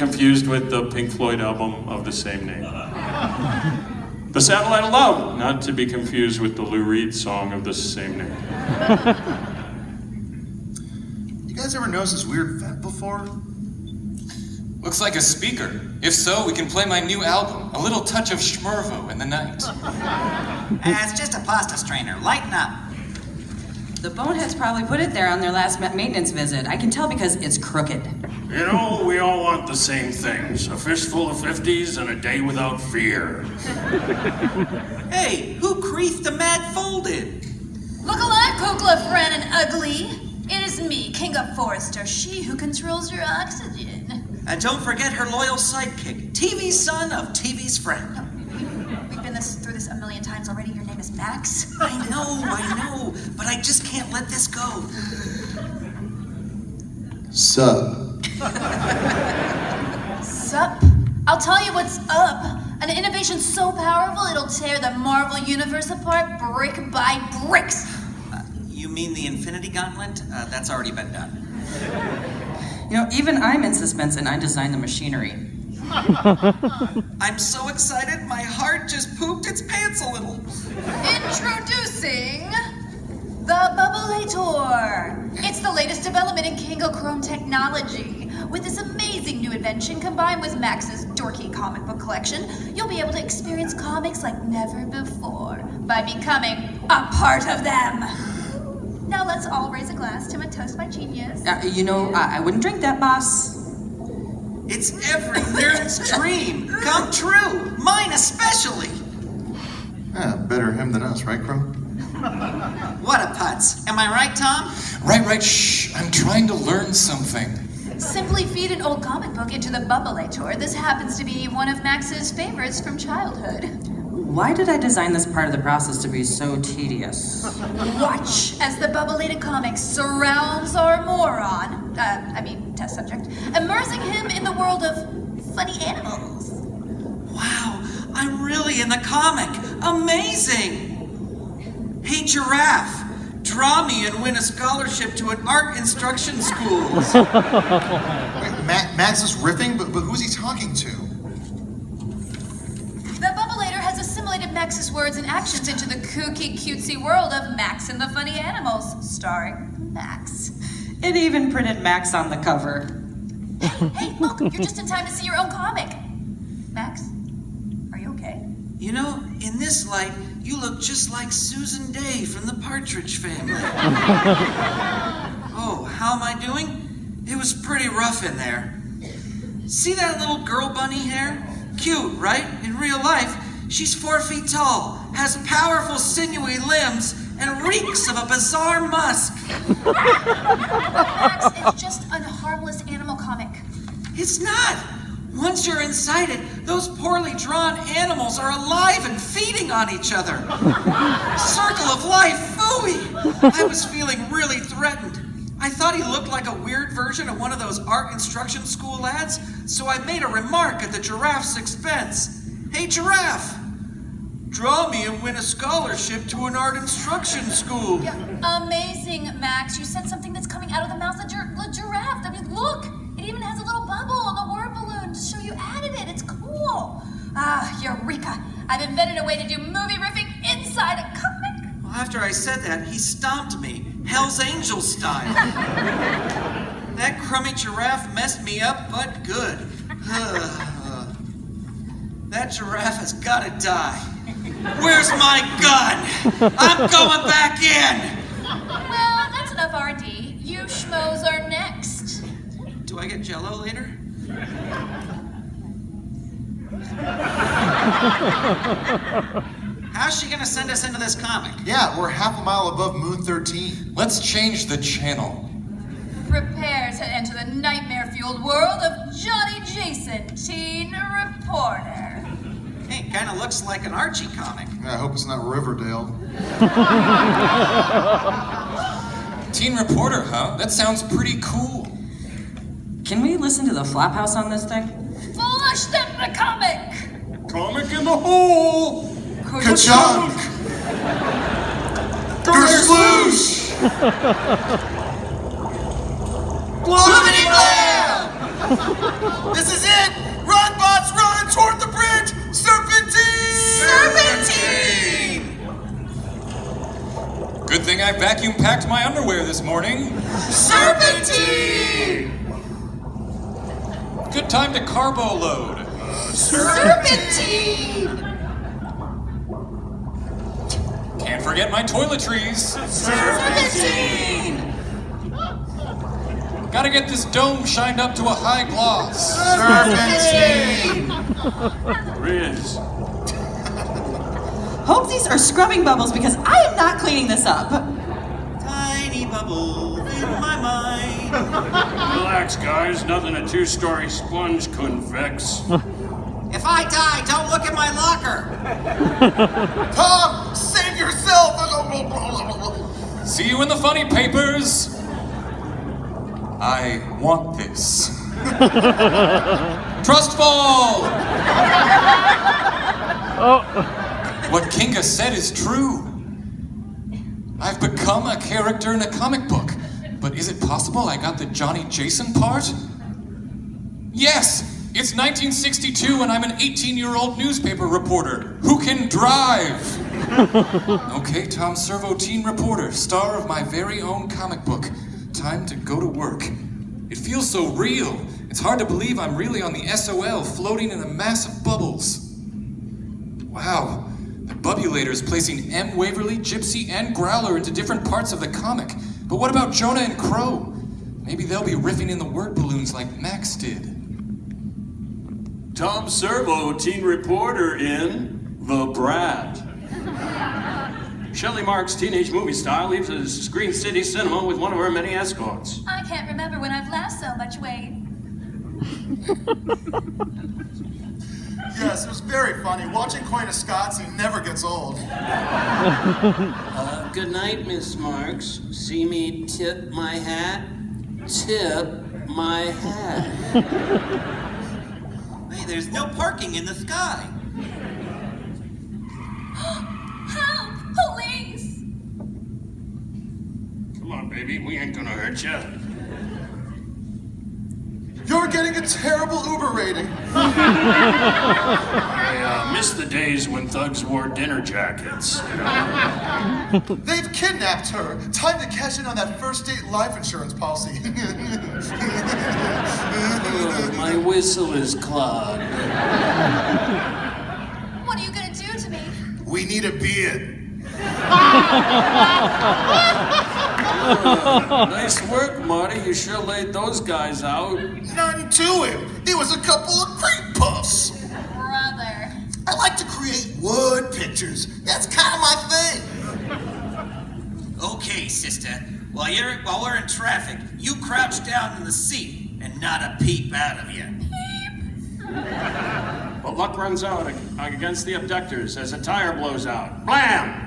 confused with the Pink Floyd album of the same name. The Satellite of Love, not to be confused with the Lou Reed song of the same name. You guys ever notice this weird vent before? Looks like a speaker. If so, we can play my new album, A Little Touch of Schmervo in the Night. It's just a pasta strainer. Lighten up. The Boneheads probably put it there on their last maintenance visit. I can tell because it's crooked. You know, we all want the same things. A fistful of 50s and a day without fear. Hey, who creased the mad folded? Look alive, Kukla, friend and ugly. It is me, King of Forrester, she who controls your oxygen. And don't forget her loyal sidekick, TV's son of TV's friend. We've been through this a million times already. Your name is Max. I know, but I just can't let this go. Sup? Sup? I'll tell you what's up. An innovation so powerful it'll tear the Marvel Universe apart brick by bricks. You mean the Infinity Gauntlet? That's already been done. You know, even I'm in suspense and I designed the machinery. I'm so excited, my heart just pooped its pants a little. Introducing the Bubbleator. It's the latest development in Kangochrome technology. With this amazing new invention combined with Max's dorky comic book collection, you'll be able to experience comics like never before by becoming a part of them. Now let's all raise a glass to a toast by genius. I wouldn't drink that, boss. It's every nerd's dream come true, mine especially. Yeah, better him than us, right, Crow? What a putz. Am I right, Tom? Right, shh. I'm trying to learn something. Simply feed an old comic book into the Bubbleator. This happens to be one of Max's favorites from childhood. Why did I design this part of the process to be so tedious? Watch as the Bubbleator comic surrounds our moron, test subject, immersing him in the world of funny animals. Wow, I'm really in the comic. Amazing. Hey, Giraffe, draw me and win a scholarship to an art instruction school. Wait, Max is riffing, but who's he talking to? The Bubbleator has assimilated Max's words and actions into the kooky, cutesy world of Max and the Funny Animals, starring Max. It even printed Max on the cover. Hey, look, you're just in time to see your own comic. Max, are you okay? You know, in this light, you look just like Susan Day from the Partridge Family. Oh, how am I doing? It was pretty rough in there. See that little girl bunny hair? Cute, right? In real life, she's 4 feet tall, has powerful sinewy limbs, and reeks of a bizarre musk. Max is just a harmless animal comic. It's not. Once you're inside it, those poorly drawn animals are alive and feeding on each other. Circle of life, phooey. I was feeling really threatened. I thought he looked like a weird version of one of those art instruction school lads, so I made a remark at the giraffe's expense. Hey, Giraffe, draw me and win a scholarship to an art instruction school. Yeah, amazing, Max. You said something that's coming out of the mouth of the giraffe. I mean, look, it even has a little bubble on the word balloon to show you added it. It's cool. Ah, eureka. I've invented a way to do movie riffing inside a comic. Well, after I said that, he stomped me, Hell's Angel style. That crummy giraffe messed me up, but good. That giraffe has got to die. Where's my gun? I'm going back in. Well, that's enough R&D. You schmoes are next. Do I get Jell-O later? How's she gonna send us into this comic? Yeah, we're half a mile above Moon 13. Let's change the channel. Prepare to enter the nightmare-fueled world of Johnny Jason, teen reporter. Hey, kinda looks like an Archie comic. I hope it's not Riverdale. Teen reporter, huh? That sounds pretty cool. Can we listen to the Flophouse on this thing? Flush them the comic! Comic in the hole! Ka-chunk! Gersloosh! Bloomity blam! This is it! Run, bots, run toward the bridge! Serpentine! Serpentine! Good thing I vacuum packed my underwear this morning. Serpentine! Good time to carbo load. Serpentine! Can't forget my toiletries. Serpentine! Gotta get this dome shined up to a high gloss. Serpentine! Riz. Hope these are scrubbing bubbles because I am not cleaning this up. Tiny bubbles in my mind. Relax, guys. Nothing a two-story sponge couldn't fix. If I die, don't look at my locker. Tom, save yourself! See you in the funny papers. I want this. Trust fall! What Kinga said is true. I've become a character in a comic book. But is it possible I got the Johnny Jason part? Yes! It's 1962 and I'm an 18-year-old newspaper reporter who can drive. Okay, Tom Servo, teen reporter, star of my very own comic book. Time to go to work. It feels so real. It's hard to believe I'm really on the SOL floating in a mass of bubbles. Wow, the Bubulator's placing M. Waverly, Gypsy, and Growler into different parts of the comic. But what about Jonah and Crow? Maybe they'll be riffing in the word balloons like Max did. Tom Servo, teen reporter in The Brat. Shelley Mark's teenage movie star leaves a Screen City cinema with one of her many escorts. I can't remember when I've lost so much weight. Yes, it was very funny. Watching Queen of Scots, he never gets old. Good night, Miss Marks. See me tip my hat? Tip my hat. Hey, there's no parking in the sky. Help! Police! Come on, baby. We ain't gonna hurt you. You're getting a terrible Uber rating. I miss the days when thugs wore dinner jackets. They've kidnapped her. Time to cash in on that first date life insurance policy. My whistle is clogged. What are you gonna do to me? We need a beard. Nice work, Marty. You sure laid those guys out. None to it. It was a couple of creep puffs. Brother. I like to create word pictures. That's kind of my thing. Okay, sister. While we're in traffic, you crouch down in the seat and not a peep out of you. But luck runs out against the abductors as a tire blows out. Blam!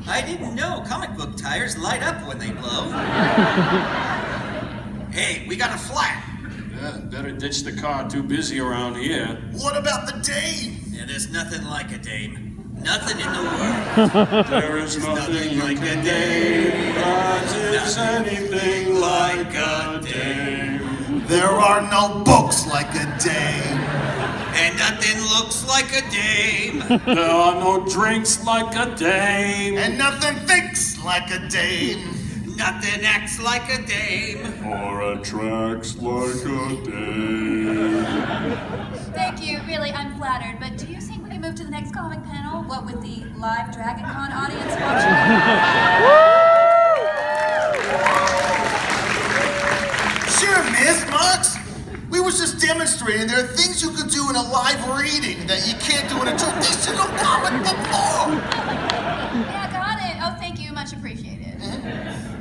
I didn't know comic book tires light up when they blow. Hey, we got a flat. Yeah, better ditch the car. Too busy around here. What about the dame? Yeah, there's nothing like a dame. Nothing in the world. There is nothing like a dame. Not is anything like a dame. There are no books like a dame. And nothing looks like a dame. There are no drinks like a dame. And nothing thinks like a dame. Nothing acts like a dame. Or attracts like a dame. Thank you. Really, I'm flattered. But do you think we can move to the next comic panel? What with the live Dragon Con audience watching? Sure, Miss Marks. We was just demonstrating there are things you could do in a live reading that you can't do in a traditional comic book form. Yeah, got it. Oh, thank you. Much appreciated.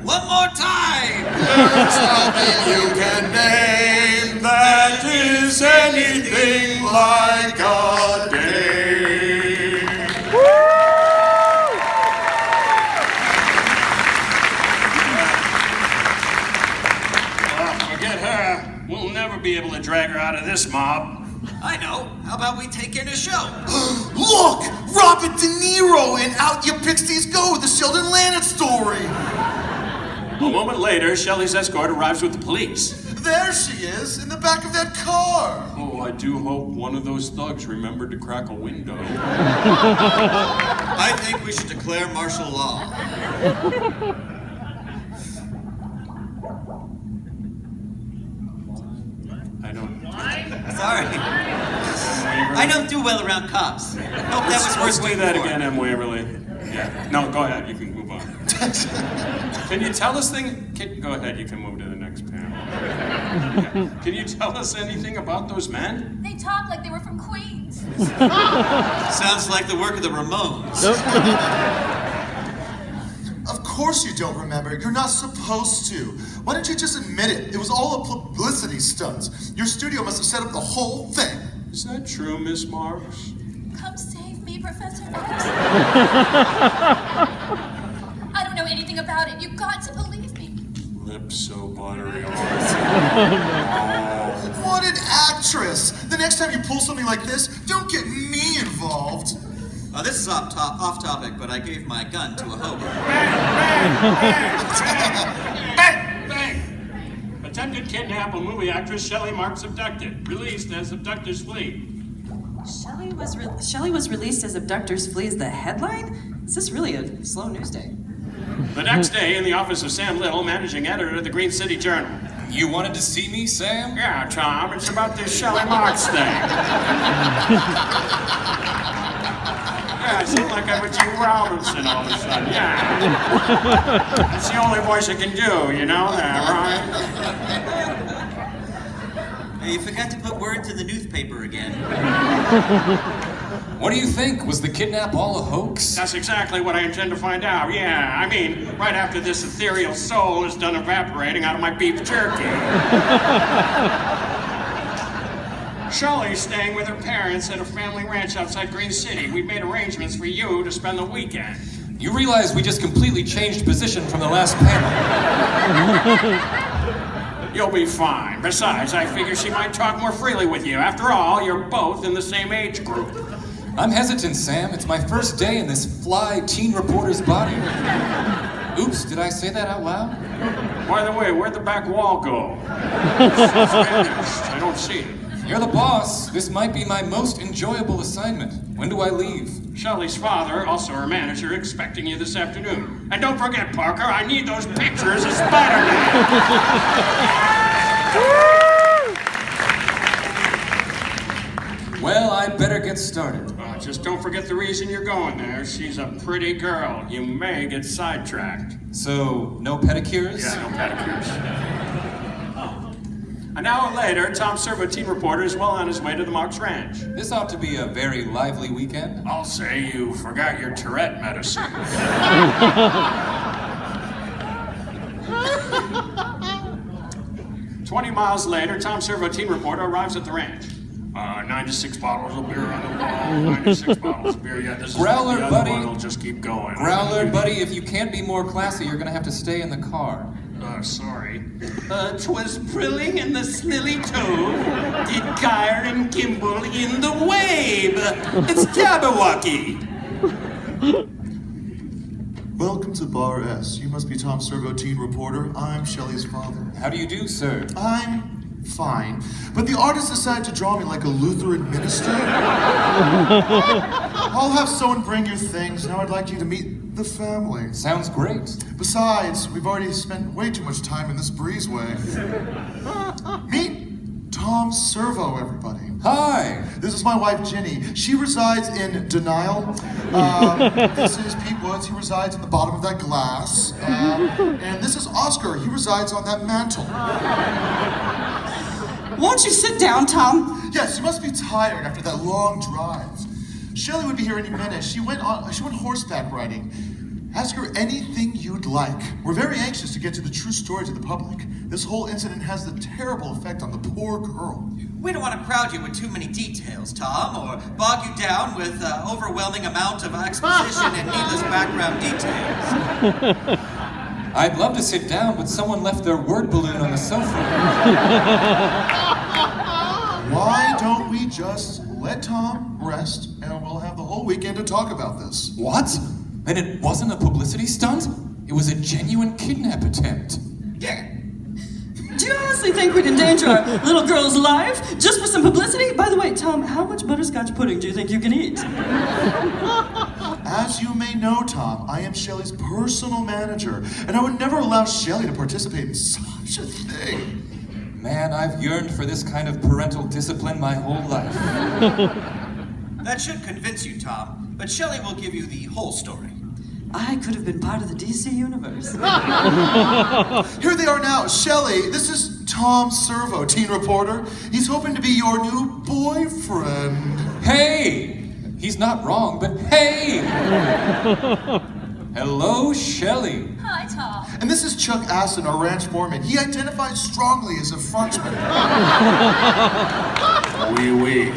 One more time. There's nothing you can name that is anything like a dame. Forget her. We'll never be able to drag her out of this mob. I know. How about we take in a show? Look! Robert De Niro in Out You Pixies Go, the Sheldon Lanet story. A moment later, Shelley's escort arrives with the police. There she is, in the back of that car. Oh, I do hope one of those thugs remembered to crack a window. I think we should declare martial law. I don't... Sorry. I don't do well around cops. Hope that was worth Let's do waiting that for. again, M. Waverly. Yeah. No, go ahead. You can move on. Can you tell us things? Go ahead. You can move to the next panel. Yeah. Can you tell us anything about those men? They talk like they were from Queens. Sounds like the work of the Ramones. Of course you don't remember. You're not supposed to. Why don't you just admit it? It was all a publicity stunt. Your studio must have set up the whole thing. Is that true, Miss Marks? Come save me, Professor X. I don't know anything about it. You've got to believe me. Lips so buttery. What an actress! The next time you pull something like this, don't get me involved. This is off topic, but I gave my gun to a hobo. Bang! Attempted kidnap of movie actress Shelley Marks abducted. Released as abductors flee. Shelley was released as abductors flees the headline? Is this really a slow news day? The next day, in the office of Sam Little, managing editor of the Green City Journal. You wanted to see me, Sam? Yeah, Tom, it's about this Shelley Marks thing. Yeah, I seem like I'm with G. Robinson all of a sudden, yeah. That's the only voice I can do, you know that, right? Hey, you forgot to put words in the newspaper again. What do you think? Was the kidnap all a hoax? That's exactly what I intend to find out, yeah. I mean, right after this ethereal soul is done evaporating out of my beef jerky. Shelley's staying with her parents at a family ranch outside Green City. We made arrangements for you to spend the weekend. You realize we just completely changed position from the last panel. You'll be fine. Besides, I figure she might talk more freely with you. After all, you're both in the same age group. I'm hesitant, Sam. It's my first day in this fly teen reporter's body. Oops, did I say that out loud? By the way, where'd the back wall go? It's finished. I don't see it. You're the boss. This might be my most enjoyable assignment. When do I leave? Shelley's father, also her manager, expecting you this afternoon. And don't forget, Parker, I need those pictures of Spider-Man. Well, I'd better get started. Just don't forget the reason you're going there. She's a pretty girl. You may get sidetracked. So, no pedicures? Yeah, no pedicures. An hour later, Tom Servo, teen reporter, is well on his way to the Marks Ranch. This ought to be a very lively weekend. I'll say you forgot your Tourette medicine. 20 miles later, Tom Servo, teen reporter, arrives at the ranch. 96 bottles of beer on the wall. 96 bottles of beer. Yeah, this is Growler, the other buddy. one will just keep going. Growler, buddy, if you can't be more classy, you're gonna have to stay in the car. Sorry. 'Twas Prilling and the Snilly Toad did gyre and gimble in the wave. It's Jabberwocky. Welcome to Bar S. You must be Tom Servo, teen reporter. I'm Shelley's father. How do you do, sir? I'm fine. But the artist decided to draw me like a Lutheran minister. I'll have someone bring your things. Now I'd like you to meet the family. Sounds great. Besides, we've already spent way too much time in this breezeway. Meet Tom Servo, everybody. Hi. This is my wife, Ginny. She resides in denial. This is Pete Woods. He resides in the bottom of that glass. And this is Oscar. He resides on that mantle. Won't you sit down, Tom? Yes, you must be tired after that long drive. Shelley would be here any minute. She went horseback riding. Ask her anything you'd like. We're very anxious to get to the true story to the public. This whole incident has a terrible effect on the poor girl. We don't want to crowd you with too many details, Tom, or bog you down with overwhelming amount of exposition and needless background details. I'd love to sit down, but someone left their word balloon on the sofa. Why don't we just let Tom rest and we'll have the whole weekend to talk about this? What? Then it wasn't a publicity stunt? It was a genuine kidnap attempt. Do you honestly think we'd endanger our little girl's life just for some publicity? By the way, Tom, how much butterscotch pudding do you think you can eat? As you may know, Tom, I am Shelley's personal manager, and I would never allow Shelley to participate in such a thing. Man, I've yearned for this kind of parental discipline my whole life. That should convince you, Tom, but Shelley will give you the whole story. I could have been part of the DC universe. Here they are now. Shelley, this is Tom Servo, teen reporter. He's hoping to be your new boyfriend. Hey! He's not wrong, but hey! Hello, Shelley. Hi, Tom. And this is Chuck Aston, our ranch foreman. He identifies strongly as a Frenchman. Oui, oui.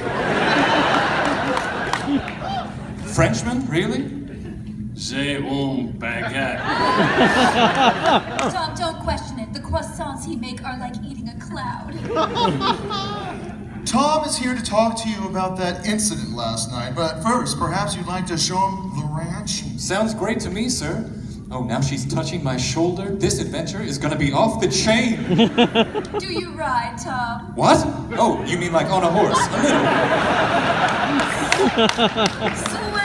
Frenchman, really? J'ai un baguette. Tom, don't question it. The croissants he make are like eating a cloud. Tom is here to talk to you about that incident last night, but first, perhaps you'd like to show him the ranch? Sounds great to me, sir. Oh, now she's touching my shoulder. This adventure is gonna be off the chain. Do you ride, Tom? What? Oh, you mean like on a horse? A little.